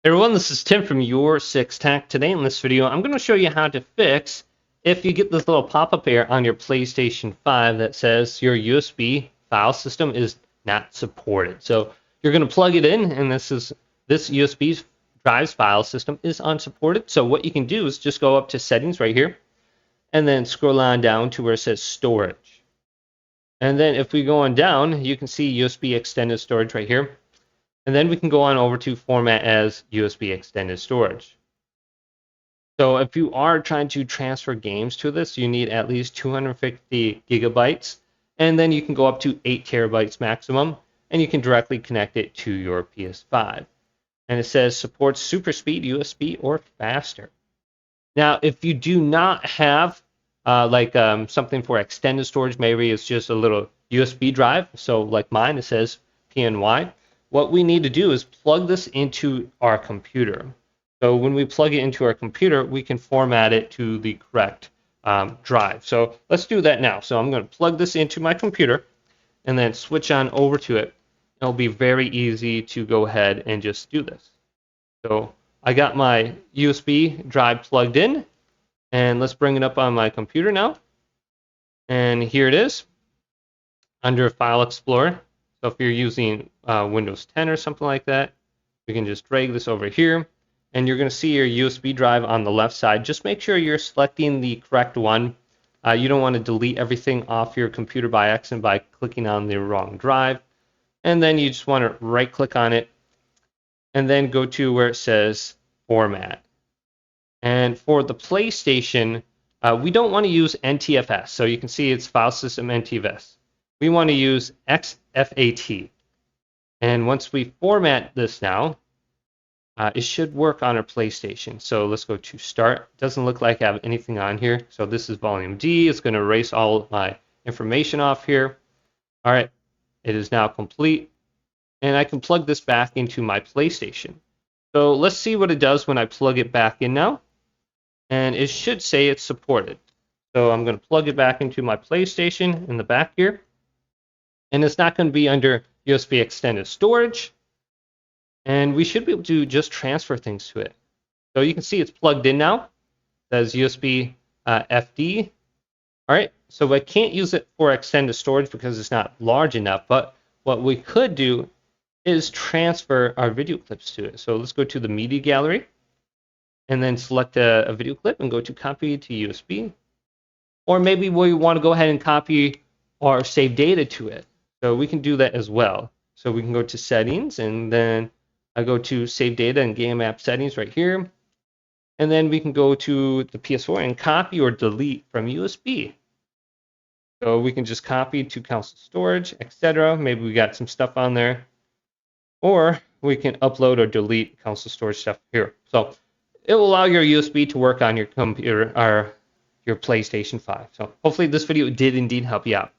Hey everyone, this is Tim from Your Six Tech. Today in this video, I'm going to show you how to fix if you get this little pop-up here on your PlayStation 5 that says your USB file system is not supported. So you're going to plug it in, and this USB drive's file system is unsupported. So what you can do is just go up to settings right here, and then scroll on down to where it says storage. And then if we go on down, you can see USB extended storage right here. And then we can go on over to format as USB extended storage. So if you are trying to transfer games to this, you need at least 250 gigabytes. And then you can go up to 8 terabytes maximum. And you can directly connect it to your PS5. And it says supports super speed USB or faster. Now, if you do not have something for extended storage, maybe it's just a little USB drive. So like mine, it says PNY. What we need to do is plug this into our computer. So when we plug it into our computer, we can format it to the correct drive. So let's do that now. So I'm going to plug this into my computer and then switch on over to it. It'll be very easy to go ahead and just do this. So I got my USB drive plugged in, and let's bring it up on my computer now. And here it is under File Explorer. So if you're using Windows 10 or something like that, you can just drag this over here, and you're going to see your USB drive on the left side. Just make sure you're selecting the correct one. You don't want to delete everything off your computer by accident by clicking on the wrong drive. And then you just want to right-click on it, and then go to where it says Format. And for the PlayStation, we don't want to use NTFS. So you can see it's File System NTFS. We want to use exFAT. And once we format this now, it should work on our PlayStation. So let's go to Start. Doesn't look like I have anything on here. So this is volume D. It's going to erase all my information off here. All right, it is now complete. And I can plug this back into my PlayStation. So let's see what it does when I plug it back in now. And it should say it's supported. So I'm going to plug it back into my PlayStation in the back here. And it's not going to be under USB extended storage. And we should be able to just transfer things to it. So you can see it's plugged in now. It says USB FD. All right, so I can't use it for extended storage because it's not large enough. But what we could do is transfer our video clips to it. So let's go to the media gallery and then select a video clip and go to copy to USB. Or maybe we want to go ahead and copy or save data to it. So we can do that as well. So we can go to settings, and then I go to save data and game app settings right here. And then we can go to the PS4 and copy or delete from USB. So we can just copy to console storage, etc. Maybe we got some stuff on there. Or we can upload or delete console storage stuff here. So it will allow your USB to work on your computer or your PlayStation 5. So hopefully this video did indeed help you out.